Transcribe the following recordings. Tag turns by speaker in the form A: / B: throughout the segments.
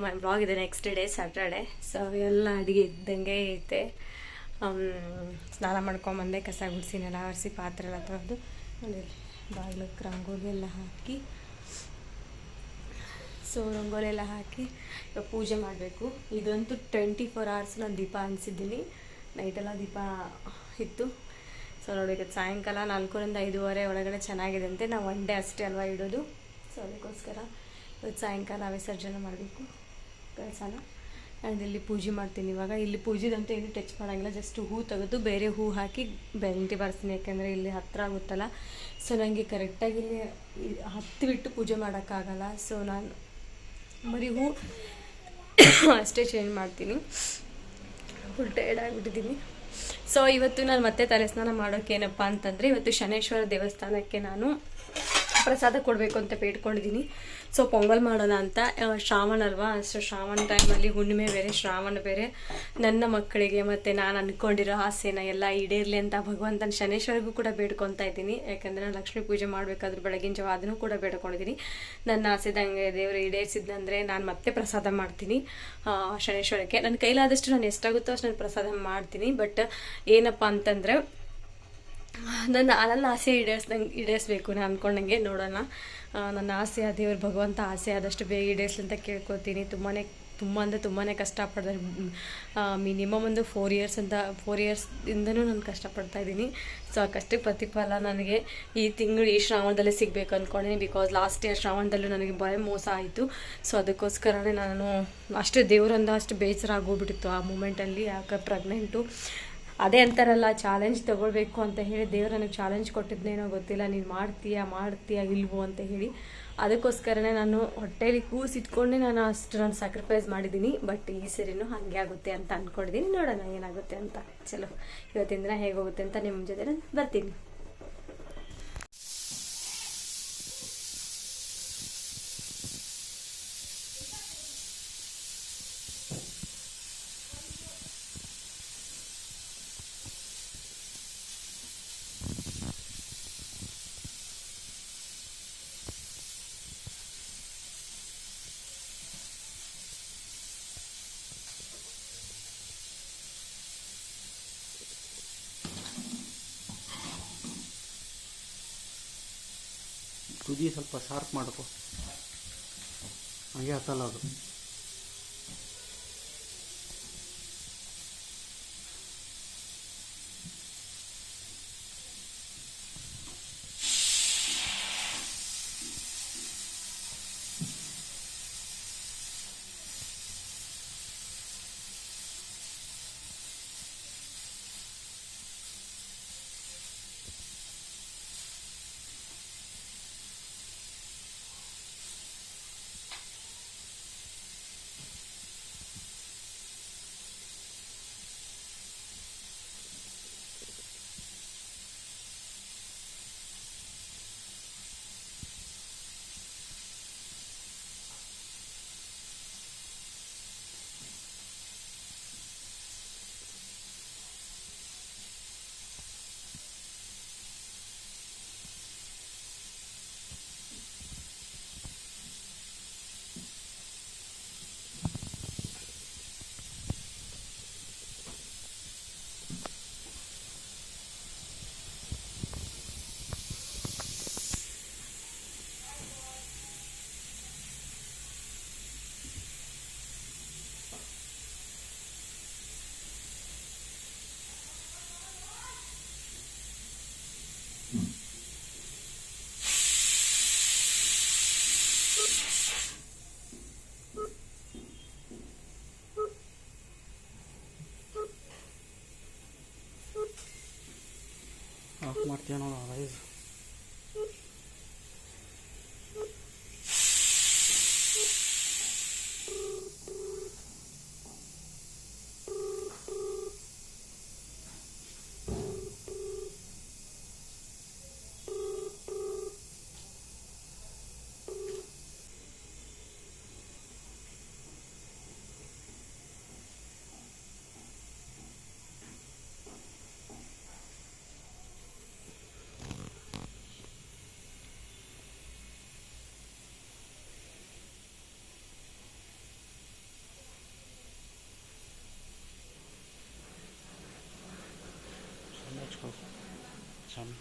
A: My blog ಇದೆ next day Saturday. So ಎಲ್ಲ ಅಡುಗೆ ಇದ್ದಂಗೆ ಐತೆ. ಸ್ನಾನ ಮಾಡ್ಕೊಂಬಂದೆ, ಕಸ ಗುಡಿಸಿ ನೆಲ ಒರೆಸಿ ಪಾತ್ರೆ ಎಲ್ಲ ತೊಳೆದು ನೋಡಿ ಬಾಗಿಲಕ್ಕೆ ರಂಗೋಲಿ ಎಲ್ಲ ಹಾಕಿ, ಸೊ ರಂಗೋಲಿ ಎಲ್ಲ ಹಾಕಿ ಇವಾಗ ಪೂಜೆ ಮಾಡಬೇಕು. ಇದಂತೂ 24 hours ನಾನು ದೀಪ ಅನಿಸಿದ್ದೀನಿ. ನೈಟೆಲ್ಲ ದೀಪ ಇತ್ತು. ಸೊ ನೋಡಿ ಸಾಯಂಕಾಲ 4ರಿಂದ 5 ಒಳಗಡೆ ಚೆನ್ನಾಗಿದೆ ಅಂತೆ. ನಾವು 1 day ಅಷ್ಟೇ ಅಲ್ವಾ ಇಡೋದು. ಸೊ ಅದಕ್ಕೋಸ್ಕರ ಇವತ್ತು ಸಾಯಂಕಾಲ ವಿಸರ್ಜನೆ ಮಾಡಬೇಕು ಕೆಲಸನ. ನಾನು ಇಲ್ಲಿ ಪೂಜೆ ಮಾಡ್ತೀನಿ. ಇವಾಗ ಇಲ್ಲಿ ಪೂಜೆದಂತೂ ಏನು ಟಚ್ ಮಾಡೋಂಗಿಲ್ಲ, ಜಸ್ಟ್ ಹೂ ತೆಗೆದು ಬೇರೆ ಹೂ ಹಾಕಿ ಬೆಂಕಿ ಬಾರಿಸ್ತೀನಿ. ಯಾಕೆಂದರೆ ಇಲ್ಲಿ ಹತ್ತಿರ ಆಗುತ್ತಲ್ಲ. ಸೊ ನನಗೆ ಕರೆಕ್ಟಾಗಿ ಇಲ್ಲಿ ಹತ್ತಿ ಬಿಟ್ಟು ಪೂಜೆ ಮಾಡೋಕ್ಕಾಗಲ್ಲ. ಸೊ ನಾನು ಬರೀ ಹೂ ಅಷ್ಟೇ ಚೇಂಜ್ ಮಾಡ್ತೀನಿ. Full tired ಆಗಿಬಿಟ್ಟಿದ್ದೀನಿ. ಸೊ ಇವತ್ತು ನಾನು ಮತ್ತೆ ತಲೆ ಸ್ನಾನ ಮಾಡೋಕ್ಕೇನಪ್ಪ ಅಂತಂದರೆ, ಇವತ್ತು ಶನೇಶ್ವರ ದೇವಸ್ಥಾನಕ್ಕೆ ನಾನು ಪ್ರಸಾದ ಕೊಡಬೇಕು ಅಂತ ಬೇಡ್ಕೊಂಡಿದ್ದೀನಿ. ಸೊ ಪೊಂಗಲ್ ಮಾಡೋಣ ಅಂತ. ಶ್ರಾವಣ ಅಲ್ವಾ, ಸೊ ಶ್ರಾವಣ ಟೈಮಲ್ಲಿ ಹುಣ್ಣಿಮೆ ಬೇರೆ, ಶ್ರಾವಣ ಬೇರೆ. ನನ್ನ ಮಕ್ಕಳಿಗೆ ಮತ್ತು ನಾನು ಅಂದ್ಕೊಂಡಿರೋ ಆಸೆನ ಎಲ್ಲ ಈಡೇರಲಿ ಅಂತ ಭಗವಂತನ ಶನೇಶ್ವರಿಗೂ ಕೂಡ ಬೇಡ್ಕೊತಾ ಇದ್ದೀನಿ. ಯಾಕಂದರೆ ನಾನು ಲಕ್ಷ್ಮೀ ಪೂಜೆ ಮಾಡಬೇಕಾದ್ರೂ ಬೆಳಗಿನ ಜಾವ ಅದನ್ನು ಕೂಡ ಬೇಡ್ಕೊಂಡಿದ್ದೀನಿ. ನನ್ನ ಆಸೆದಂಗೆ ದೇವರು ಈಡೇರಿಸಿದ್ದಂದರೆ ನಾನು ಮತ್ತೆ ಪ್ರಸಾದ ಮಾಡ್ತೀನಿ ಶನೇಶ್ವರಕ್ಕೆ. ನನ್ನ ಕೈಲಾದಷ್ಟು ನಾನು ಎಷ್ಟಾಗುತ್ತೋ ಅಷ್ಟು ನಾನು ಪ್ರಸಾದ ಮಾಡ್ತೀನಿ. ಬಟ್ ಏನಪ್ಪ ಅಂತಂದರೆ ನನ್ನ ಆಸೆ ಈಡೇರಿಸ್ಬೇಕು. ನಾನು ಅಂದ್ಕೊಂಡಂಗೆ ನೋಡೋಣ. ನನ್ನ ಆಸೆ ದೇವ್ರ ಭಗವಂತ ಆಸೆ ಆದಷ್ಟು ಬೇಗ ಈಡೇರಿಸಲಿ ಅಂತ ಕೇಳ್ಕೊತೀನಿ. ತುಂಬಾ ಕಷ್ಟಪಡ್ದೆ. ಮಿನಿಮಮ್ ಒಂದು 4 ಇಯರ್ಸಿಂದನೂ ನಾನು ಕಷ್ಟಪಡ್ತಾಯಿದ್ದೀನಿ. ಸೊ ಆ ಕಷ್ಟಕ್ಕೆ ಪ್ರತಿಫಲ ನನಗೆ ಈ ತಿಂಗಳು ಈ ಶ್ರಾವಣದಲ್ಲೇ ಸಿಗಬೇಕು ಅಂದ್ಕೊಂಡಿದ್ದೀನಿ. ಬಿಕಾಸ್ ಲಾಸ್ಟ್ ಇಯರ್ ಶ್ರಾವಣದಲ್ಲೂ ನನಗೆ ಭಯ ಮೋಸ ಆಯಿತು. ಸೊ ಅದಕ್ಕೋಸ್ಕರನೇ ನಾನು ಅಷ್ಟು ದೇವರಿಂದ ಅಷ್ಟು ಬೇಸರ ಆಗೋಗ್ಬಿಟ್ಟಿತ್ತು ಆ ಮೂಮೆಂಟಲ್ಲಿ. ಯಾಕೆ ಪ್ರೆಗ್ನೆಂಟು ಅದೇ ಅಂತಾರಲ್ಲ, ಚಾಲೆಂಜ್ ತೊಗೊಳ್ಬೇಕು ಅಂತ ಹೇಳಿ ದೇವ್ರು ನನಗೆ ಚಾಲೆಂಜ್ ಕೊಟ್ಟಿದ್ದೇನೋ ಗೊತ್ತಿಲ್ಲ. ನೀನು ಮಾಡ್ತೀಯಾ ಇಲ್ವೋ ಅಂತ ಹೇಳಿ. ಅದಕ್ಕೋಸ್ಕರನೇ ನಾನು ಹೊಟ್ಟೆಯಲ್ಲಿ ಕೂಸಿಟ್ಕೊಂಡೆ ನಾನು ಸ್ಯಾಕ್ರಿಫೈಸ್ ಮಾಡಿದ್ದೀನಿ. ಬಟ್ ಈ ಸರಿನೂ ಹಾಗೆ ಆಗುತ್ತೆ ಅಂತ ಅಂದ್ಕೊಂಡಿದ್ದೀನಿ. ನೋಡೋಣ ಏನಾಗುತ್ತೆ ಅಂತ. ಚಲೋ ಇವತ್ತಿನ ದಿನ ಹೇಗೆ ಹೋಗುತ್ತೆ ಅಂತ ನಿಮ್ಮ ಜೊತೆ ನಾನು ಬರ್ತೀನಿ.
B: ತುದಿ ಸ್ವಲ್ಪ ಶಾರ್ಪ್ ಮಾಡ್ಕೊ, ಹಾಗೆ ಹತ್ತಲ್ಲ ಅದು. ಆಫ್ ಮಾಡ್ತೀಯ ನೋಡು ರೈಸ್. ಹಚ್ಕೋ ಚೆನ್ನ.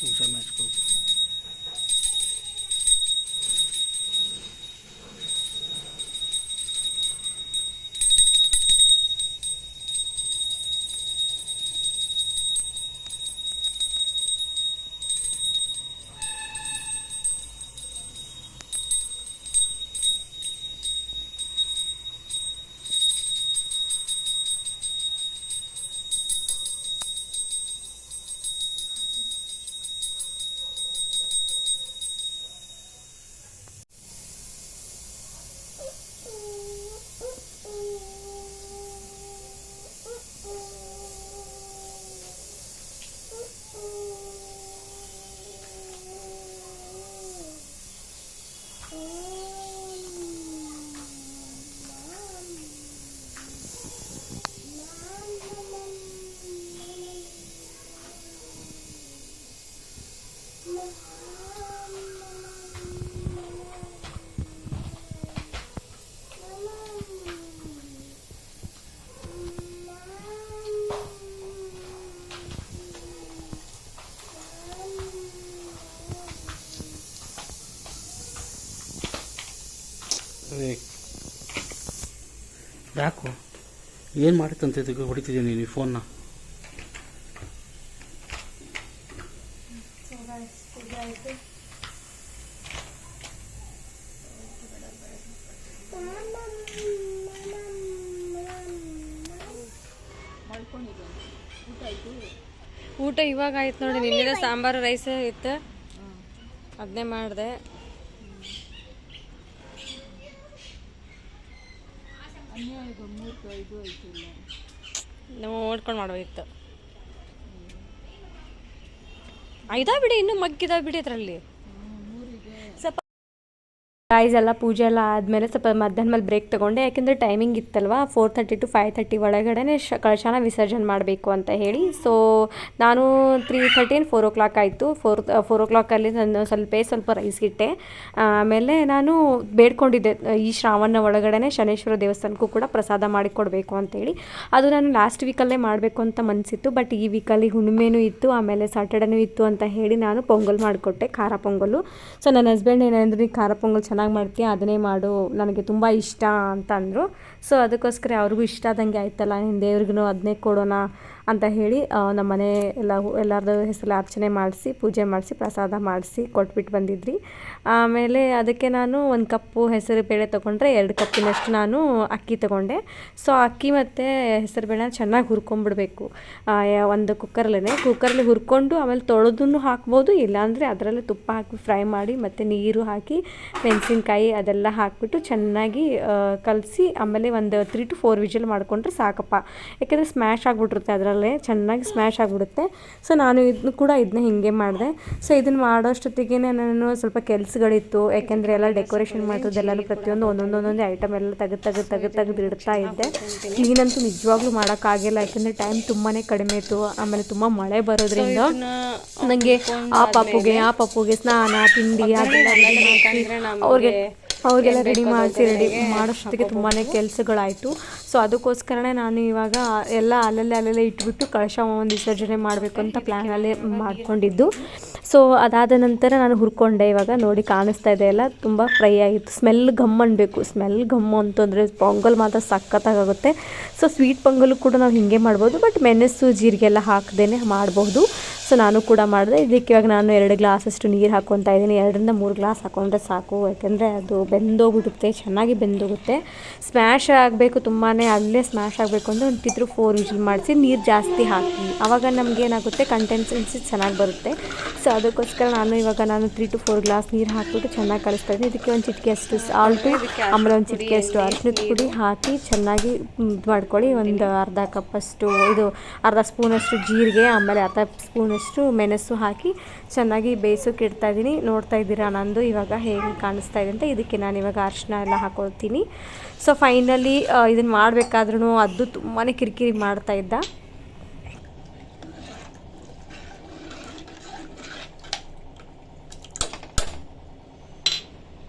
B: ಹುಷಾರು ಹಚ್ಕೋ. ಯಾಕೋ ಏನು ಮಾಡಿತ್ತಂತ ಇದಕ್ಕೆ ಹೊಡಿತಿದ್ದೀನಿ ನೀನು ಫೋನ್ನ?
A: ಊಟ ಇವಾಗ ಆಯ್ತು ನೋಡಿ. ನಿನ್ನೆ ಸಾಂಬಾರು ರೈಸ್ ಇತ್ತು, ಅದನ್ನೇ ಮಾಡಿದೆ. ನಾವು ನೋಡ್ಕೊಂಡು ಮಾಡಬೇಕಿತ್ತು. ಐದಾ ಬಿಡಿ, ಇನ್ನೂ ಮಗ್ಗಿದಾವೆ ಬಿಡಿ ಅದರಲ್ಲಿ. ಸ್ವಲ್ಪ ಗಾಯ್ಸ್ ಎಲ್ಲ ಪೂಜೆ ಎಲ್ಲ ಆದಮೇಲೆ ಸ್ವಲ್ಪ ಮಧ್ಯಾಹ್ನ ಮೇಲೆ ಬ್ರೇಕ್ ತೊಗೊಂಡೆ. ಯಾಕೆಂದರೆ ಟೈಮಿಂಗ್ ಇತ್ತಲ್ವ, 4:30 to 5:30 ಒಳಗಡೆ ಕಳಶನ ವಿಸರ್ಜನೆ ಮಾಡಬೇಕು ಅಂತ ಹೇಳಿ. ಸೊ ನಾನು 3:30 4 o'clock ಆಯಿತು. 4 o'clockಲ್ಲಿ ನಾನು ಸ್ವಲ್ಪ ರೈಸ್ ಇಟ್ಟೆ. ಆಮೇಲೆ ನಾನು ಬೇಡ್ಕೊಂಡಿದ್ದೆ ಈ ಶ್ರಾವಣ ಒಳಗಡೆ ಶನೇಶ್ವರ ದೇವಸ್ಥಾನಕ್ಕೂ ಕೂಡ ಪ್ರಸಾದ ಮಾಡಿಕೊಡ್ಬೇಕು ಅಂತೇಳಿ. ಅದು ನಾನು ಲಾಸ್ಟ್ ವೀಕಲ್ಲೇ ಮಾಡಬೇಕು ಅಂತ ಮನಸ್ಸಿತ್ತು. ಬಟ್ ಈ ವೀಕಲ್ಲಿ ಹುಣ್ಣಿಮೆನೂ ಇತ್ತು, ಆಮೇಲೆ ಸಾಟರ್ಡೇನೂ ಇತ್ತು ಅಂತ ಹೇಳಿ ನಾನು ಪೊಂಗಲ್ ಮಾಡಿಕೊಟ್ಟೆ, ಖಾರ ಪೊಂಗಲು. ಸೊ ನನ್ನ ಹಸ್ಬೆಂಡ್ ಏನಂದ್ರೆ ಖಾರ ಪೊಂಗಲ್ ಚೆನ್ನಾಗಿ ಮಾಡ್ತೀಯ, ಅದನ್ನೇ ಮಾಡು, ನನಗೆ ತುಂಬ ಇಷ್ಟ ಅಂತ ಅಂದರು. ಸೊ ಅದಕ್ಕೋಸ್ಕರ ಅವ್ರಿಗೂ ಇಷ್ಟ ಆದಂಗೆ ಆಯ್ತಲ್ಲ, ನಿನ್ನ ದೇವ್ರಿಗೂ ಅದನ್ನೇ ಕೊಡೋಣ ಅಂತ ಹೇಳಿ ನಮ್ಮ ಮನೆ ಎಲ್ಲರದ್ದು ಹೆಸರು ಅರ್ಚನೆ ಮಾಡಿಸಿ, ಪೂಜೆ ಮಾಡಿಸಿ, ಪ್ರಸಾದ ಮಾಡಿಸಿ ಕೊಟ್ಬಿಟ್ಟು ಬಂದಿದ್ರಿ. ಆಮೇಲೆ ಅದಕ್ಕೆ ನಾನು 1 ಕಪ್ಪು ಹೆಸರು ಬೇಳೆ ತೊಗೊಂಡ್ರೆ 2 ಕಪ್ಪಿನಷ್ಟು ನಾನು ಅಕ್ಕಿ ತೊಗೊಂಡೆ. ಸೊ ಅಕ್ಕಿ ಮತ್ತು ಹೆಸರು ಬೇಳೆನ ಚೆನ್ನಾಗಿ ಹುರ್ಕೊಂಡ್ಬಿಡ್ಬೇಕು ಒಂದು ಕುಕ್ಕರಲ್ಲಿ ಹುರ್ಕೊಂಡು, ಆಮೇಲೆ ತೊಳೆದೂ ಹಾಕ್ಬೋದು, ಇಲ್ಲಾಂದರೆ ಅದರಲ್ಲೇ ತುಪ್ಪ ಹಾಕಿ ಫ್ರೈ ಮಾಡಿ ಮತ್ತು ನೀರು ಹಾಕಿ ಮೆಣಸಿನ್ಕಾಯಿ ಅದೆಲ್ಲ ಹಾಕಿಬಿಟ್ಟು ಚೆನ್ನಾಗಿ ಕಲಸಿ, ಆಮೇಲೆ ಒಂದು 3 to 4 ವಿಜಿಲ್ ಮಾಡಿಕೊಂಡ್ರೆ ಸಾಕಪ್ಪ. ಯಾಕೆಂದರೆ ಸ್ಮ್ಯಾಶ್ ಆಗಿಬಿಟ್ಟಿರುತ್ತೆ, ಅದರಲ್ಲೇ ಚೆನ್ನಾಗಿ ಸ್ಮ್ಯಾಶ್ ಆಗಿಬಿಡುತ್ತೆ. ಸೊ ನಾನು ಇದನ್ನ ಹಿಂಗೆ ಮಾಡಿದೆ. ಸೊ ಇದನ್ನು ಮಾಡೋಷ್ಟೊತ್ತಿಗೆ ನಾನು ಸ್ವಲ್ಪ ಕೆಲಸಗಳಿತ್ತು, ಯಾಕೆಂದರೆ ಎಲ್ಲ ಡೆಕೋರೇಷನ್ ಮಾಡೋದೆಲ್ಲನೂ ಪ್ರತಿಯೊಂದು ಒಂದೊಂದು ಐಟಮ್ ಎಲ್ಲ ತೆಗೆದು ಇಡ್ತಾ ಇದ್ದೆ. ಕ್ಲೀನ್ ಅಂತೂ ನಿಜವಾಗ್ಲೂ ಮಾಡೋಕ್ಕಾಗಿಲ್ಲ, ಯಾಕೆಂದರೆ ಟೈಮ್ ತುಂಬಾ ಕಡಿಮೆ ಇತ್ತು. ಆಮೇಲೆ ತುಂಬ ಮಳೆ ಬರೋದ್ರಿಂದ ನನಗೆ ಆ ಪಪ್ಪುಗೆ ಸ್ನಾನ ತಿಂಡಿ ಅದೆಲ್ಲ ಅವ್ರಿಗೆಲ್ಲ ರೆಡಿ ಮಾಡೋಷ್ಟೊತ್ತಿಗೆ ತುಂಬಾ ಕೆಲಸಗಳಾಯಿತು. ಸೊ ಅದಕ್ಕೋಸ್ಕರನೇ ನಾನು ಇವಾಗ ಎಲ್ಲ ಅಲ್ಲಲ್ಲೇ ಇಟ್ಬಿಟ್ಟು ಕಳಶ ಒಂದು ವಿಸರ್ಜನೆ ಮಾಡಬೇಕು ಅಂತ ಪ್ಲ್ಯಾನಲ್ಲೇ ಮಾಡ್ಕೊಂಡಿದ್ದು. ಸೊ ಅದಾದ ನಂತರ ನಾನು ಹುರ್ಕೊಂಡೆ. ಇವಾಗ ನೋಡಿ ಕಾಣಿಸ್ತಾ ಇದೆ ಎಲ್ಲ ತುಂಬ ಫ್ರೈ ಆಗಿತ್ತು. ಸ್ಮೆಲ್ ಗಮ್ಮು ಅಂತಂದರೆ ಪೊಂಗಲ್ ಮಾತ್ರ ಸಖತ್ತಾಗುತ್ತೆ. ಸೊ ಸ್ವೀಟ್ ಪೊಂಗಲು ಕೂಡ ನಾವು ಹೀಗೆ ಮಾಡ್ಬೋದು, ಬಟ್ ಮೆಣಸು ಜೀರಿಗೆ ಎಲ್ಲ ಹಾಕದೇನೆ ಮಾಡಬಹುದು. ಸೊ ನಾನು ಕೂಡ ಮಾಡಿದೆ. ಇದಕ್ಕೆ ಇವಾಗ ನಾನು 2 ಗ್ಲಾಸಷ್ಟು ನೀರು ಹಾಕ್ಕೊತಾ ಇದ್ದೀನಿ. 2 ರಿಂದ 3 ಗ್ಲಾಸ್ ಹಾಕ್ಕೊಂಡ್ರೆ ಸಾಕು, ಯಾಕೆಂದರೆ ಅದು ಬೆಂದೋಗ್ಬಿಡುತ್ತೆ, ಚೆನ್ನಾಗಿ ಬೆಂದೋಗುತ್ತೆ. ಸ್ಮ್ಯಾಶ್ ಆಗಬೇಕು, ತುಂಬಾ ಅಲ್ಲೇ ಸ್ಮ್ಯಾಶ್ ಆಗಬೇಕು ಅಂದರೆ 1 to 4 ವಿಜಿಲ್ ಮಾಡಿಸಿ ನೀರು ಜಾಸ್ತಿ ಹಾಕಿ, ಆವಾಗ ನಮಗೇನಾಗುತ್ತೆ ಕನ್ಸಿಸ್ಟೆನ್ಸಿ ಚೆನ್ನಾಗಿ ಬರುತ್ತೆ. ಸೊ ಅದಕ್ಕೋಸ್ಕರ ನಾನು 3 to 4 ಗ್ಲಾಸ್ ನೀರು ಹಾಕ್ಬಿಟ್ಟು ಚೆನ್ನಾಗಿ ಕಲಿಸ್ತಾ ಇದ್ದೀನಿ. ಇದಕ್ಕೆ ಒಂದು ಚಿಟಿಕೆ ಅಷ್ಟು ಸಾಲ್ಟು ಆಮೇಲೆ ಒಂದು ಚಿಟಿಕೆ ಅಷ್ಟು ಅರಿಶಿಣದ ಪುಡಿ ಹಾಕಿ ಚೆನ್ನಾಗಿ ಇದು ಮಾಡ್ಕೊಳ್ಳಿ. ಒಂದು ಅರ್ಧ ಕಪ್ಪಷ್ಟು ಅರ್ಧ ಸ್ಪೂನಷ್ಟು ಜೀರಿಗೆ ಆಮೇಲೆ ಅರ್ಧ ಸ್ಪೂನಷ್ಟು ಮೆಣಸು ಹಾಕಿ ಚೆನ್ನಾಗಿ ಬೇಯಿಸೋಕೆ ಇಡ್ತಾ ಇದ್ದೀನಿ. ನೋಡ್ತಾ ಇದ್ದೀರಾ ನಂದು ಇವಾಗ ಹೇಗೆ ಕಾಣಿಸ್ತಾ ಇದೆ ಅಂತ. ಇದಕ್ಕೆ ನಾನು ಇವಾಗ ಅರಿಶಿನ ಎಲ್ಲ ಹಾಕೊಳ್ತೀನಿ. ಸೊ ಫೈನಲಿ ಇದನ್ನು ಮಾಡಬೇಕಾದ್ರೂ ಅದು ತುಂಬಾ ಕಿರಿಕಿರಿ ಮಾಡ್ತಾ ಇದ್ದ.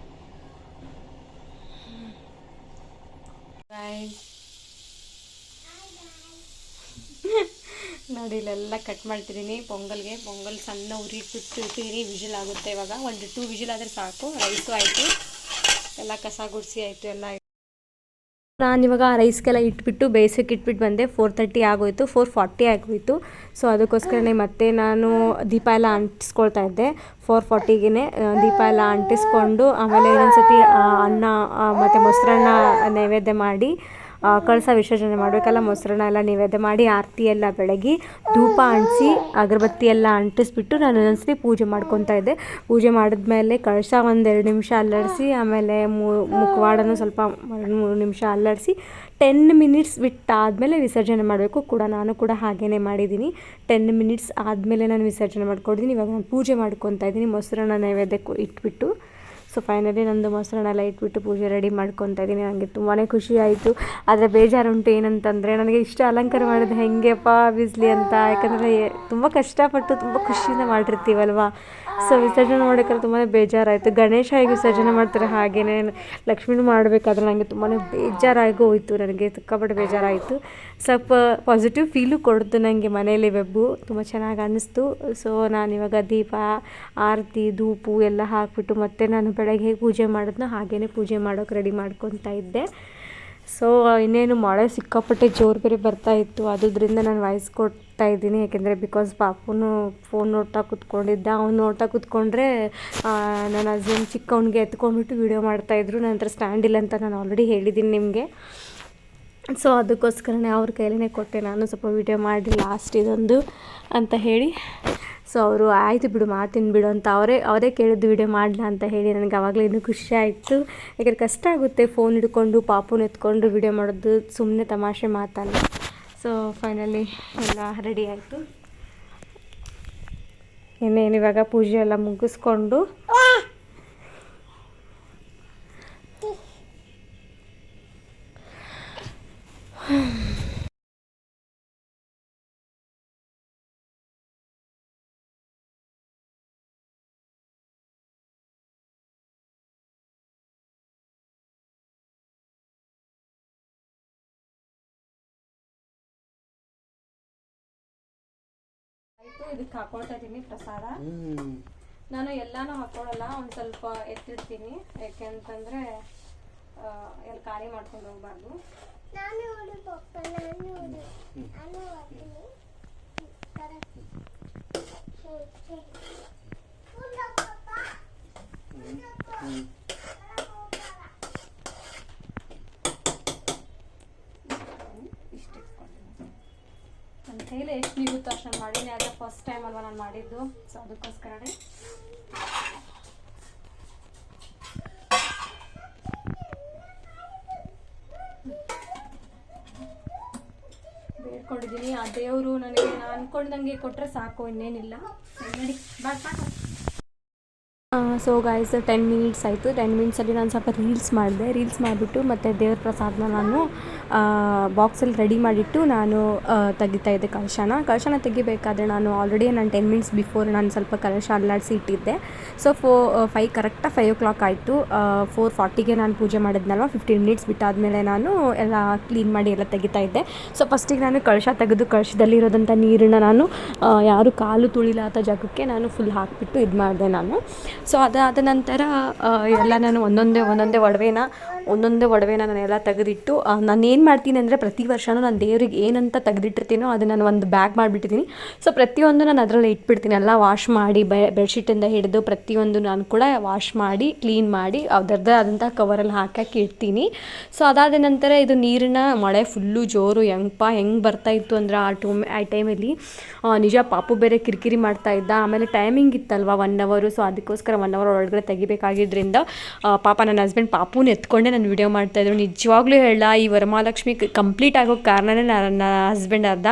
A: ನೋಡಿ ಇಲ್ಲೆಲ್ಲ ಕಟ್ ಮಾಡ್ತಿದ್ದೀನಿ ಪೊಂಗಲ್ ಸಣ್ಣ ಉರಿ ಇಟ್ಟಿರ್ತೀನಿ. ವಿಜಿಲ್ ಆಗುತ್ತೆ ಇವಾಗ. 1-2 ವಿಜಿಲ್ ಆದರೆ ಸಾಕು. ರೈಸು ಆಯಿತು, ಎಲ್ಲ ಕಸ ಗುಡಿಸಿ ಆಯಿತು, ಎಲ್ಲ ಆಯಿತು. ನಾನಿವಾಗ ರೈಸ್ಗೆಲ್ಲ ಇಟ್ಬಿಟ್ಟು ಬೇಯಿಸೋಕೆ ಇಟ್ಬಿಟ್ಟು ಬಂದೆ. 4:30 ಆಗೋಯಿತು, 4:40 ಆಗೋಯಿತು. ಸೊ ಅದಕ್ಕೋಸ್ಕರನೇ ಮತ್ತೆ ನಾನು ದೀಪ ಎಲ್ಲ ಅಂಟಿಸ್ಕೊಳ್ತಾ ಇದ್ದೆ. 4:40ಗೆ ದೀಪ ಎಲ್ಲ ಅಂಟಿಸ್ಕೊಂಡು ಆಮೇಲೆ ಇನ್ನೊಂದ್ಸತಿ ಅನ್ನ ಮತ್ತು ಮೊಸರನ್ನ ನೈವೇದ್ಯ ಮಾಡಿ ಕಳಸ ವಿಸರ್ಜನೆ ಮಾಡಬೇಕಲ್ಲ. ಮೊಸರನ್ನ ಎಲ್ಲ ನೈವೇದ್ಯ ಮಾಡಿ ಆರತಿ ಎಲ್ಲ ಬೆಳಗಿ ಧೂಪ ಅಂಟಿಸಿ ಅಗರಬತ್ತಿ ಎಲ್ಲ ಅಂಟಿಸ್ಬಿಟ್ಟು ನಾನು ಇನ್ನೊಂದ್ಸತಿ ಪೂಜೆ ಮಾಡ್ಕೊತಾ ಇದ್ದೆ. ಪೂಜೆ ಮಾಡಿದ್ಮೇಲೆ ಕಳಶ 1-2 ನಿಮಿಷ ಅಲ್ಲಾಡಿಸಿ ಆಮೇಲೆ ಮುಖವಾಡನೂ ಸ್ವಲ್ಪ 2-3 ನಿಮಿಷ ಅಲ್ಲಾಡಿಸಿ 10 ಮಿನಿಟ್ಸ್ ಬಿಟ್ಟಾದಮೇಲೆ ವಿಸರ್ಜನೆ ಮಾಡಬೇಕು ಕೂಡ. ನಾನು ಕೂಡ ಹಾಗೇ ಮಾಡಿದ್ದೀನಿ. 10 ಮಿನಿಟ್ಸ್ ಆದಮೇಲೆ ನಾನು ವಿಸರ್ಜನೆ ಮಾಡ್ಕೊಂಡಿದ್ದೀನಿ. ಇವಾಗ ನಾನು ಪೂಜೆ ಮಾಡ್ಕೊತಾ ಇದ್ದೀನಿ ಮೊಸರನ್ನ ನೈವೇದ್ಯಕ್ಕೆ ಇಟ್ಬಿಟ್ಟು. ಸೊ ಫೈನಲಿ ನಂದು ಮೊಸರನ್ನ ಎಲ್ಲ ಇಟ್ಬಿಟ್ಟು ಪೂಜೆ ರೆಡಿ ಮಾಡ್ಕೊತಾ ಇದ್ದೀನಿ. ನನಗೆ ತುಂಬಾ ಖುಷಿ ಆಯಿತು. ಆದರೆ ಬೇಜಾರುಂಟು ಏನಂತಂದರೆ ನನಗೆ ಇಷ್ಟ ಅಲಂಕಾರ ಮಾಡೋದು ಹೆಂಗೆಪ್ಪ ಬಿಸ್ಲಿ ಅಂತ. ಯಾಕಂದರೆ ತುಂಬ ಕಷ್ಟಪಟ್ಟು ತುಂಬ ಖುಷಿಯಿಂದ ಮಾಡಿರ್ತೀವಲ್ವ. ಸೊ ವಿಸರ್ಜನೆ ಮಾಡೋಕ್ಕೆಲ್ಲ ತುಂಬಾ ಬೇಜಾರಾಯಿತು. ಗಣೇಶ ಹೇಗೆ ವಿಸರ್ಜನೆ ಮಾಡ್ತಾರೆ ಹಾಗೆಯೇ ಲಕ್ಷ್ಮೀನೂ ಮಾಡಬೇಕಾದ್ರೆ ನನಗೆ ತುಂಬಾ ಬೇಜಾರಾಗಿ ಹೋಯಿತು. ನನಗೆ ಸಿಕ್ಕಾಪಟ್ಟೆ ಬೇಜಾರಾಯಿತು. ಸ್ವಲ್ಪ ಪಾಸಿಟಿವ್ ಫೀಲು ಕೊಡ್ತು ನನಗೆ. ಮನೇಲಿ ವೆಬ್ಬು ತುಂಬ ಚೆನ್ನಾಗಿ ಅನ್ನಿಸ್ತು. ಸೊ ನಾನಿವಾಗ ದೀಪ ಆರತಿ ಧೂಪು ಎಲ್ಲ ಹಾಕಿಬಿಟ್ಟು ಮತ್ತೆ ನಾನು ಬೆಳಗ್ಗೆ ಹೇಗೆ ಪೂಜೆ ಮಾಡಿದ್ನೋ ಹಾಗೇ ಪೂಜೆ ಮಾಡೋಕೆ ರೆಡಿ ಮಾಡ್ಕೊತಾ ಇದ್ದೆ. ಸೊ ಇನ್ನೇನು ಮಳೆ ಸಿಕ್ಕಾಪಟ್ಟೆ ಜೋರು ಬೇರೆ ಬರ್ತಾಯಿತ್ತು. ಅದರಿಂದ ನಾನು ವಾಯ್ಸ್ ಕೊಡ್ತಾ ಇದ್ದೀನಿ. ಯಾಕೆಂದರೆ ಬಿಕಾಸ್ ಪಾಪುನು ಫೋನ್ ನೋಡ್ತಾ ಕೂತ್ಕೊಂಡಿದ್ದ. ಅವ್ನು ನೋಡ್ತಾ ಕೂತ್ಕೊಂಡ್ರೆ ನನ್ನ ಹಸ್ಬೆಂಡ್ ಚಿಕ್ಕವನಿಗೆ ಎತ್ಕೊಂಡ್ಬಿಟ್ಟು ವೀಡಿಯೋ ಮಾಡ್ತಾಯಿದ್ರು. ನನ್ನ ಹತ್ರ ಸ್ಟ್ಯಾಂಡ್ ಇಲ್ಲ ಅಂತ ನಾನು ಆಲ್ರೆಡಿ ಹೇಳಿದ್ದೀನಿ ನಿಮಗೆ. ಸೊ ಅದಕ್ಕೋಸ್ಕರನೇ ಅವ್ರ ಕೈಲೇ ಕೊಟ್ಟೆ ನಾನು ಸ್ವಲ್ಪ ವೀಡಿಯೋ ಮಾಡಿ ಲಾಸ್ಟ್ ಇದೊಂದು ಅಂತ ಹೇಳಿ. ಸೊ ಅವರು ಆಯಿತು ಬಿಡು ಮಾಡ್ತೀನಿ ಬಿಡು ಅಂತ ಅವರೇ ಕೇಳಿದ್ದು ವೀಡಿಯೋ ಮಾಡಲಾ ಅಂತ ಹೇಳಿ. ನನಗೆ ಆವಾಗಲೇ ಇನ್ನೂ ಖುಷಿ ಆಯಿತು. ಯಾಕೆಂದರೆ ಕಷ್ಟ ಆಗುತ್ತೆ ಫೋನ್ ಹಿಡ್ಕೊಂಡು ಪಾಪುನ ಎತ್ಕೊಂಡು ವೀಡಿಯೋ ಮಾಡೋದು ಸುಮ್ಮನೆ ತಮಾಷೆ ಮಾತಲ್ಲ. ಸೊ ಫೈನಲಿ ಎಲ್ಲ ರೆಡಿ ಆಯಿತು. ಇನ್ನೇನು ಇವಾಗ ಪೂಜೆ ಎಲ್ಲ ಮುಗಿಸ್ಕೊಂಡು ಇದಕ್ಕೆ ಹಾಕೊಳ್ತಾ ಇದ್ದೀನಿ ಪ್ರಸಾದ. ನಾನು ಎಲ್ಲಾನು ಹಾಕೊಳ್ಳಲ್ಲ, ಒಂದು ಸ್ವಲ್ಪ ಎತ್ತಿಡ್ತೀನಿ. ಯಾಕೆಂತಂದ್ರೆ ಎಲ್ಲ ಖಾಲಿ ಮಾಡ್ಕೊಂಡು ಹೋಗ್ಬಾರ್ದು. ನನ್ನ ಕೈಲಿ ಎಷ್ಟು ನಿಗುತ್ತೋ ಅಷ್ಟು ನಾನು ಮಾಡೀನಿ. ಆದರೆ ಫಸ್ಟ್ ಟೈಮ್ ಅಲ್ವಾ ನಾನು ಮಾಡಿದ್ದು. ಸೊ ಅದಕ್ಕೋಸ್ಕರನೇ ಬೇಡ್ಕೊಂಡಿದ್ದೀನಿ. ಆ ದೇವರು ನನಗೆ ನಾನು ಅಂದ್ಕೊಂಡಂಗೆ ಕೊಟ್ಟರೆ ಸಾಕು, ಇನ್ನೇನಿಲ್ಲ. ನೋಡಿ ಸೊ ಗೈಸ್ 10 ಮಿನಿಟ್ಸ್ ಆಯಿತು. 10 ಮಿನಿಟ್ಸಲ್ಲಿ ನಾನು ಸ್ವಲ್ಪ ರೀಲ್ಸ್ ಮಾಡಿಬಿಟ್ಟು ಮತ್ತು ದೇವ್ರ ಪ್ರಸಾದನ ನಾನು ಬಾಕ್ಸಲ್ಲಿ ರೆಡಿ ಮಾಡಿಟ್ಟು ನಾನು ತೆಗಿತಾ ಇದ್ದೆ ಕಳಶನ ತೆಗಿಬೇಕಾದ್ರೆ ನಾನು ಆಲ್ರೆಡಿ 10 ಮಿನಿಟ್ಸ್ ಬಿಫೋರ್ ನಾನು ಸ್ವಲ್ಪ ಕಳಶ ಅಲ್ಲಾಡಿಸಿ ಇಟ್ಟಿದ್ದೆ. ಸೊ 5 o'clock ಆಯಿತು. 4:40ಗೆ ನಾನು ಪೂಜೆ ಮಾಡಿದ್ನಲ್ವ, 15 ಮಿನಿಟ್ಸ್ ಬಿಟ್ಟಾದಮೇಲೆ ನಾನು ಎಲ್ಲ ಕ್ಲೀನ್ ಮಾಡಿ ಎಲ್ಲ ತೆಗಿತಾ ಇದ್ದೆ. ಸೊ ಫಸ್ಟಿಗೆ ನಾನು ಕಳಶ ತೆಗೆದು ಕಳಶದಲ್ಲಿರೋದಂಥ ನೀರನ್ನು ನಾನು ಯಾರು ಕಾಲು ತುಳಿಲಾದ ಜಾಗಕ್ಕೆ ನಾನು ಫುಲ್ ಹಾಕಿಬಿಟ್ಟು ಇದು ಮಾಡಿದೆ ನಾನು. ಸೊ ಅದಾದ ನಂತರ ಎಲ್ಲ ನಾನು ಒಂದೊಂದೇ ಒಡವೆನ ಒಂದೊಂದೇ ಒಡವೆನ ನಾನೆಲ್ಲ ತೆಗೆದಿಟ್ಟು ನಾನು ಏನು ಮಾಡ್ತೀನಿ ಅಂದರೆ ಪ್ರತಿ ವರ್ಷವೂ ನಾನು ದೇವ್ರಿಗೆ ಏನಂತ ತೆಗೆದಿಟ್ಟಿರ್ತೀನೋ ಅದನ್ನು ನಾನು ಒಂದು ಬ್ಯಾಗ್ ಮಾಡಿಬಿಟ್ಟಿದ್ದೀನಿ. ಸೊ ಪ್ರತಿಯೊಂದು ನಾನು ಅದರಲ್ಲಿ ಇಟ್ಬಿಡ್ತೀನಿ. ಎಲ್ಲ ವಾಶ್ ಮಾಡಿ ಬೆಡ್ಶೀಟಿಂದ ಹಿಡಿದು ಪ್ರತಿಯೊಂದು ನಾನು ಕೂಡ ವಾಶ್ ಮಾಡಿ ಕ್ಲೀನ್ ಮಾಡಿ ಅದರದ್ದೇ ಆದಂಥ ಕವರಲ್ಲಿ ಹಾಕಿ ಇಡ್ತೀನಿ. ಸೊ ಅದಾದ ನಂತರ ಇದು ನೀರಿನ ಮಳೆ ಫುಲ್ಲು ಜೋರು ಹೆಂಗೆ ಬರ್ತಾಯಿತ್ತು ಅಂದರೆ ಆ ಟೈಮಲ್ಲಿ ನಿಜ ಪಾಪು ಬೇರೆ ಕಿರಿಕಿರಿ ಮಾಡ್ತಾಯಿದ್ದ. ಆಮೇಲೆ ಟೈಮಿಂಗ್ ಇತ್ತಲ್ವ 1 ಅವರ್. ಸೊ ಅದಕ್ಕೋಸ್ಕರ 1 ಅವರ್ ಒಳಗಡೆ ತೆಗಿಬೇಕಾಗಿದ್ದರಿಂದ ಪಾಪ ನನ್ನ ಹಸ್ಬೆಂಡ್ ಪಾಪುನ ಎತ್ಕೊಂಡೆ ನಾನು ವಿಡಿಯೋ ಮಾಡ್ತಾಯಿದ್ರು. ನಿಜವಾಗ್ಲೂ ಹೇಳ ಈ ವರಮಹಾಲಕ್ಷ್ಮಿ ಕಂಪ್ಲೀಟ್ ಆಗೋಕ್ಕೆ ಕಾರಣನೇ ನನ್ನ ಹಸ್ಬೆಂಡ್ ಅರ್ಧ.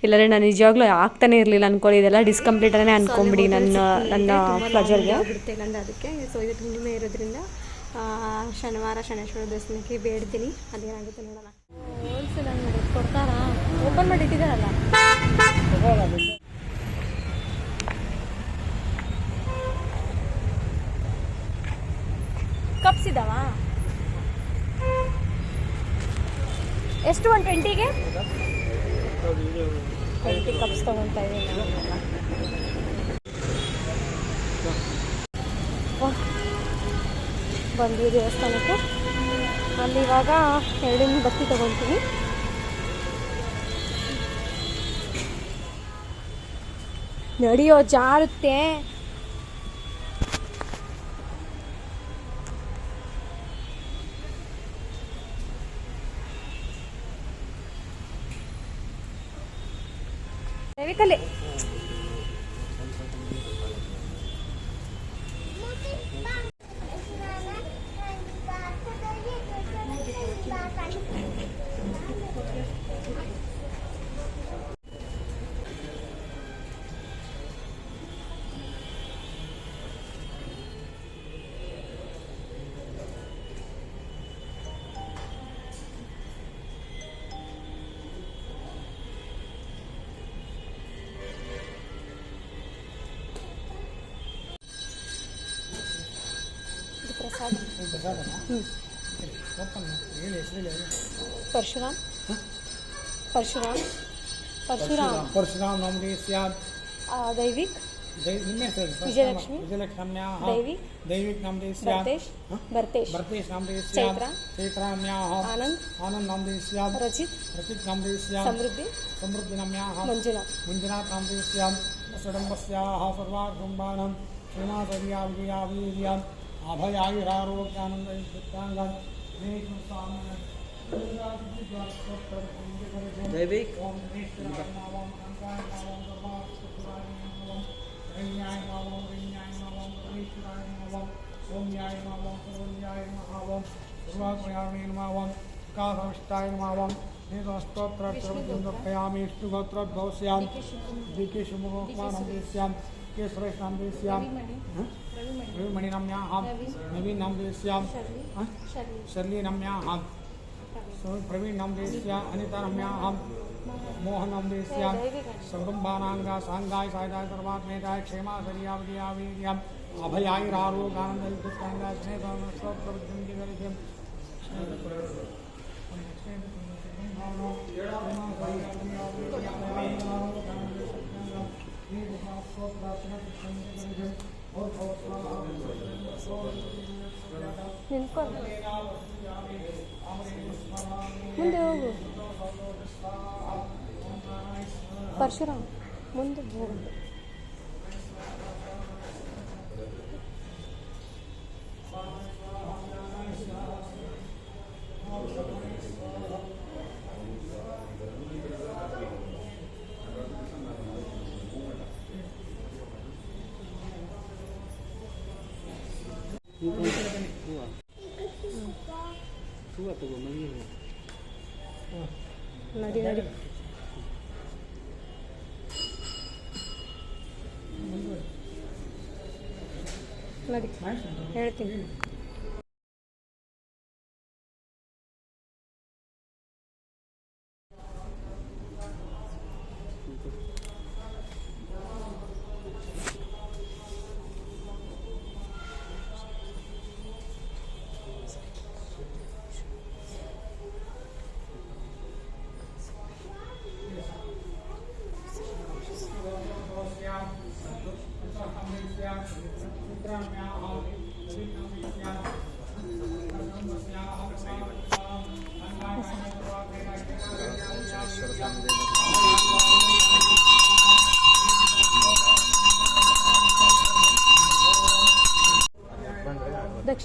A: ಇಲ್ಲಾಂದರೆ ನಾನು ನಿಜವಾಗ್ಲೂ ಆಗ್ತಾನೆ ಇರಲಿಲ್ಲ ಅನ್ಕೊಳ್ಳಿ. ಇದೆಲ್ಲ ಡಿಸ್ಕಂಪ್ಲೀಟ್ ಅನ್ನೇ ಅನ್ಕೊಂಬಿಡಿ ನನ್ನ ಪ್ಲಜರ್ಗೆ ಇಲ್ಲಾಂದರೆ ಅದಕ್ಕೆ. ಸೊ ಇವತ್ತು ಹುಣ್ಣಿಮೆ ಇರೋದ್ರಿಂದ ಶನಿವಾರ ಶನೇಶ್ವರ ದೇವಸ್ಥಾನಕ್ಕೆ ಬೇಡ್ತೀನಿ. ಅದೇನಾಗುತ್ತೆ ನೋಡೋಣ. ಹೋಲ್ಸೇಲ್ ಅಂಗಡಿ ಕೊಡ್ತಾರಾ? ಓಪನ್ ಮಾಡಿ ಇಟ್ಟಿದ್ದಾರಲ್ಲ. ಕಪ್ಸ್ ಇದಾವ ಎಷ್ಟು? 120ಗೆ 20 ಕಪ್ಸ್ ತೊಗೊತಾ ಇದ್ದೀನಿ. ಬಂದ್ವಿ ದೇವಸ್ಥಾನಕ್ಕೆ. ಅಲ್ಲಿ ಇವಾಗ 2 ಬತ್ತಿ ತೊಗೊತೀನಿ. ನಡೆಯೋ ಜಾರುತ್ತೆ. ಕಲೆ परशुराम परशुराम परशुराम
C: परशुराम नामदेश्याद
A: दैविक विजयलक्ष्मी दैविक
C: दैविक नामदेश्याद
A: भरतेश
C: नामदेश्याद चैत्राम्याः
A: आनंद
C: नामदेश्याद
A: रचित
C: नामदेश्याद समृद्धि नाम्याः मंजुनाथ नामदेश्याद षडम्बस्याः सर्वाकुटुम्बानां श्रीमासर्या विजयावीर्यान् अभयायुरारोग्यानन्दयुक्ताङ्गं
B: दैविक
C: स्तोत्रयामी विष्णुगोत्रोद्भवस्यां दिकेशुमुखमानन्देश्यां केशरेशनामदेश्यां रविमणिनाम्याः नवीन नामदेश्यां शर्ली नाम्याः प्रवीण नामदेश्यां अनिता नाम्याः मोहन नामदेश्यां सकुटुम्बानांगा सांगाय सायदाय सर्वात्मेकाय क्षेमासर्या विजयावीर्यां अभयायुरारोग्यानन्दयुक्ताङ्गाय स्नेहस्तोत्रविद्युं
A: ಮುಂದೆ ಹೋಗು ಪರಶುರಾಮ್ ಮುಂದೆ ಹೋಗು. ನಡಿ ನಡಿ ನಡಿ ಹೇಳ್ತೀನಿ.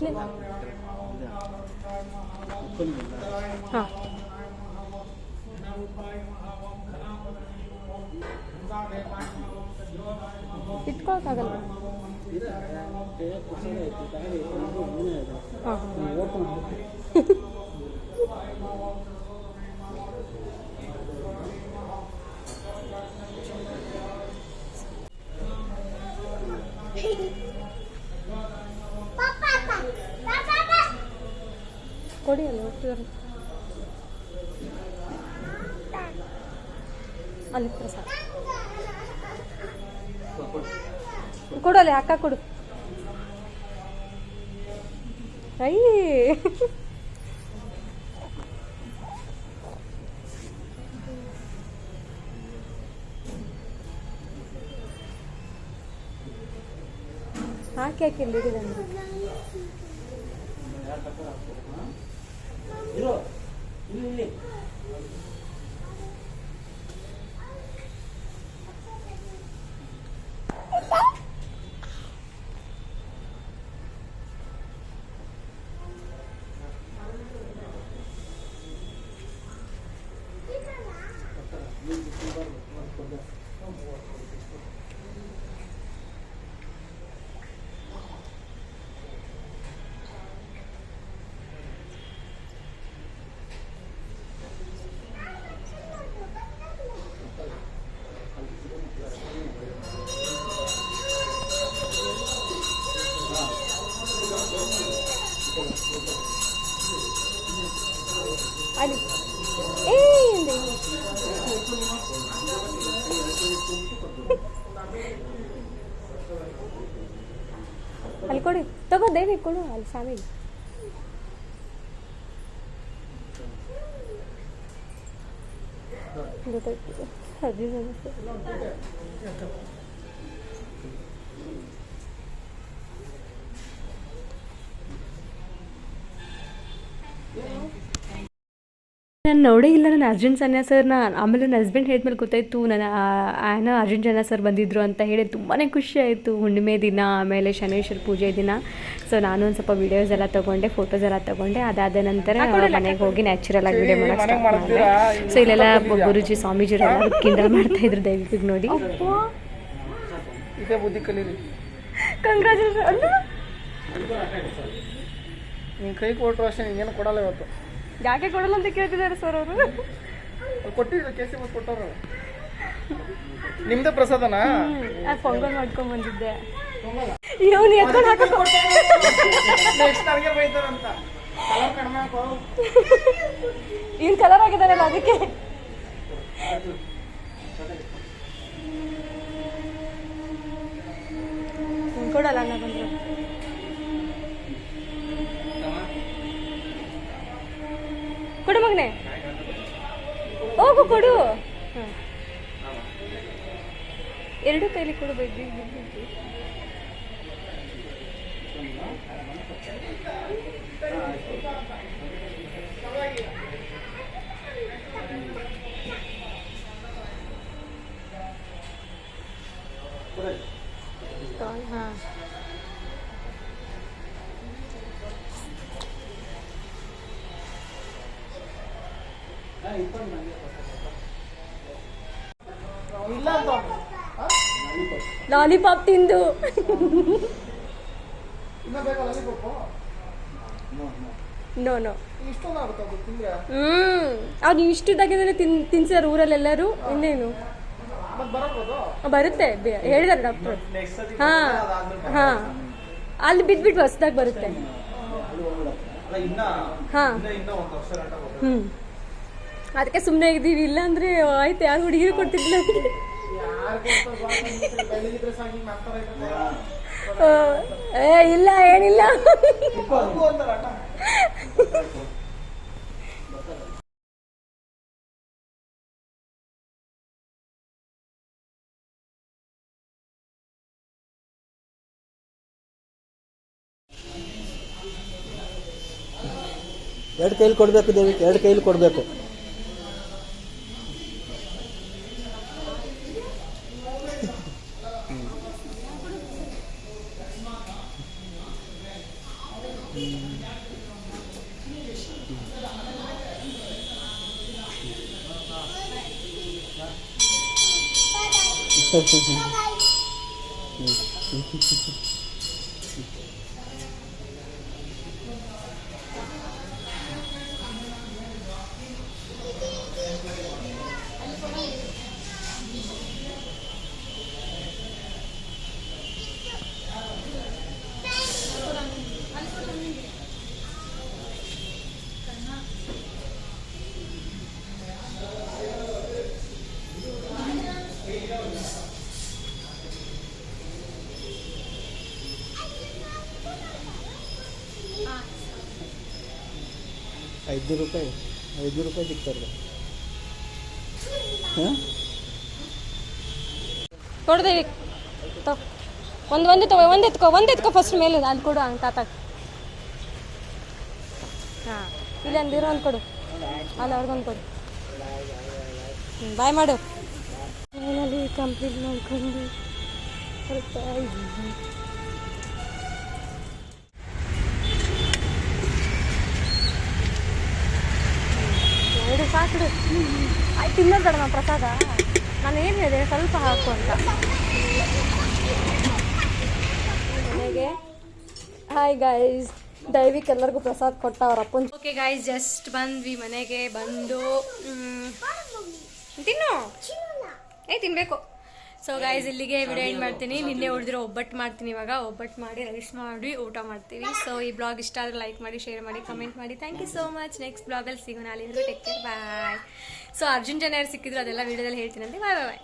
A: ಮುಸ್ಲಿಂ. ಹಾಂ ಇಟ್ಕೊಳಕ್ಕಾಗಲ್ಲ. ಹಾಂ ಕೊಡಿ ಅಲ್ಲ ಹೋಗ್ತಿದ್ದಾರೆ ಅಲ್ಲಿ ಪ್ರಸಾದ ಕೊಡು ಅಲ್ಲಿ ಅಕ್ಕ ಕೊಡು. ಐ ಹಾಕಿ ಹಾಕಿ ಇಲ್ಲಿದೆ ಅಲ್ಲಿ ಅಲ್ಲಿ ಕೊಡಿ ತಗೋ ದೇವಿ ಕೊಡು ಅಲ್ಲಿ ಸ್ವಾಮಿಗೆ. ಗೊತ್ತಾಯ್ತು ಅಜ್ಜಿ ಸಮಸ್ಯೆ. ನಾನು ನೋಡೇ ಇಲ್ಲ ನನ್ನ ಅರ್ಜುನ್ ಸನ್ಯಾ ಸರ್ನ. ಆಮೇಲೆ ನನ್ನ ಹಸ್ಬೆಂಡ್ ಹೇಳಿದ್ಮೇಲೆ ಗೊತ್ತಾಯಿತು ನನ್ನ ಅರ್ಜುನ್ ಸನ್ಯಾ ಸರ್ ಬಂದಿದ್ದರು ಅಂತ ಹೇಳಿ ತುಂಬಾ ಖುಷಿ ಆಯಿತು. ಹುಣ್ಣಿಮೆ ದಿನ ಆಮೇಲೆ ಶನೇಶ್ವರ ಪೂಜೆ ದಿನ. ಸೊ ನಾನು ಒಂದು ಸ್ವಲ್ಪ ವೀಡಿಯೋಸ್ ಎಲ್ಲ ತೊಗೊಂಡೆ, ಫೋಟೋಸ್ ಎಲ್ಲ ತೊಗೊಂಡೆ. ಅದಾದ ನಂತರ ಮನೆಗೆ ಹೋಗಿ ನ್ಯಾಚುರಲ್ ಆಗಿ ವೀಡಿಯೋ ಮಾಡೋಕ್ಕೆ ಸ್ಟಾರ್ಟ್ ಮಾಡಿದೆ. ಸೊ ಇಲ್ಲೆಲ್ಲ ಗುರುಜಿ ಸ್ವಾಮೀಜಿರೆಲ್ಲ ಕಿಂಡಲ್ ಮಾಡ್ತಾಯಿದ್ರು ದಯವಿಟ್ಟು ನೋಡಿ.
C: ಇದೇ ಬುದ್ಧಿ ಕಲೀರಿ.
A: ಕಂಗ್ರಾಚುಲೇಷನ್.
C: ನೀನು ಕೈ ಕೊಟ್ಟರು ಅಷ್ಟೇ, ಏನು ಕೊಡಲ್ಲ ಇವತ್ತು.
A: ಯಾಕೆ ಕೊಡಲ್ಲ ಅಂತ ಕೇಳ್ತಿದ್ದಾರೆ ಸರ್ ಅವರು.
C: ಕೊಟ್ಟಿದ್ರು ಕೇಸಿ ಮತ್ತು ಕೊಟ್ಟರು. ನಿಮ್ದೇ ಪ್ರಸಾದನಾ?
A: ಪೊಂಗಲ್ ಮಾಡ್ಕೊಂಡ್ ಬಂದಿದ್ದೆ. ಇವನು ಎತ್ಕೊಂಡು ಹಾಕೋ
C: ನೆಕ್ಸ್ಟ್ ನನಗೆ ಬೈತಾರಂತ. ಕಲರ್ ಕಡಿಮೆ ಹಾಕೋ.
A: ಇವ್ನು ಕಲರ್ ಆಗಿದ್ದಾನಲ್ಲ ಅದಕ್ಕೆ. ಕೊಡಲ್ಲ ಅಣ್ಣ ಬಂದ್ರು. ಕೊಡು ಮಗನೆ, ಹೋಗು ಕೊಡು. ಹಾಂ ಎರಡು ಕೈಲಿ ಕೊಡಬೇಕು. ಹಾಂ ಲಾಲಿಪಾಪ್ ತಿಂದು ನೋ ನೋ ಅದು ಇಷ್ಟದಾಗಿದ್ರೆ ತಿನ್ಸಾರ ಊರಲ್ಲೆಲ್ಲರೂ. ಇನ್ನೇನು ಬರುತ್ತೆ ಹೇಳಿದಾರೆ ಡಾಕ್ಟ್ರು. ಹಾಂ ಹಾಂ ಅಲ್ಲಿ ಬಿದ್ಬಿಟ್ಟು ಹೊಸ್ದಾಗಿ ಬರುತ್ತೆ. ಹಾಂ ಅದಕ್ಕೆ ಸುಮ್ಮನೆ ಇದ್ದೀವಿ. ಇಲ್ಲಾಂದ್ರೆ ಆಯ್ತು ಯಾರು ಹುಡುಗಿರು ಕೊಡ್ತಿದ್ಲ. ಇಲ್ಲ ಏನಿಲ್ಲ.
B: ಎರಡು ಕೈಲಿ ಕೊಡಬೇಕು ದೇವಿ, ಎರಡು ಕೈಲಿ ಕೊಡಬೇಕು. ₹5 ಸಿಗ್ತಾರೆ. ಹಾಂ
A: ಕೊಡ್ದೇವಿ ಒಂದು ಎತ್ಕೋ ಫಸ್ಟ್ ಮೇಲೆ ಅಲ್ಲಿ ಕೊಡು ಹಂಗೆ ತಾತಾಗ. ಹಾಂ ಇಲ್ಲಿ ಅಂದಿರೋ ಒಂದು ಕೊಡು, ಅಲ್ಲಿ ಅವ್ರಿಗೊಂದು ಕೊಡು. ಬಾಯ್ ಮಾಡು. ಫೈನಲಿ ಕಂಪ್ಲೀಟ್ ಮಾಡ್ಕೊಂಡು ಬರ್ತಾ ಇದ್ದೀನಿ. ಎರಡು ಸಾಕು ಆಯ್ತು, ತಿನ್ನೋದು ಬೇಡ ನಮ್ಮ ಪ್ರಸಾದ. ನಾನು ಏನು ಹೇಳಿದೆ ಸ್ವಲ್ಪ ಹಾಕು ಅಂತ. ಮನೆಗೆ ಹಾಯ್ ಗಾಯ್ಸ್, ದೈವಿಕ್ ಎಲ್ಲರಿಗೂ ಪ್ರಸಾದ ಕೊಟ್ಟ ಅವ್ರ ಅಪ್ಪನ. ಓಕೆ ಗಾಯ್ಸ್, ಜಸ್ಟ್ ಬಂದ್ವಿ ಮನೆಗೆ. ಬಂದು ತಿನ್ನು ತಿನ್ನಬೇಕು. ಸೊ ಗಾಯ್ಸ್, ಇಲ್ಲಿಗೆ ವಿಡಿಯೋ ಎಂಡ್ ಮಾಡ್ತೀನಿ. ನಿನ್ನೆ ಉಳಿದಿರೋ ಒಬ್ಬಟ್ಟು ಮಾಡ್ತೀನಿ. ಇವಾಗ ಒಬ್ಬಟ್ಟು ಮಾಡಿ ರೈಸ್ ಮಾಡಿ ಊಟ ಮಾಡ್ತೀವಿ. ಸೊ ಈ ಬ್ಲಾಗ್ ಇಷ್ಟ ಆದರೆ ಲೈಕ್ ಮಾಡಿ, ಶೇರ್ ಮಾಡಿ, ಕಮೆಂಟ್ ಮಾಡಿ. Thank you so much. Next ಬ್ಲಾಗಲ್ಲಿ ಸಿಗೋಣ. ಅಲ್ಲಿವರೆಗೂ take care, bye. So Arjun ಜನ ಯಾರು ಸಿಕ್ಕಿದ್ರು ಅದೆಲ್ಲ ವಿಡಿಯೋದಲ್ಲಿ ಹೇಳ್ತೀನಂತೆ. ಬಾಯ್ ಬಾಯ್ ಬಾಯ್.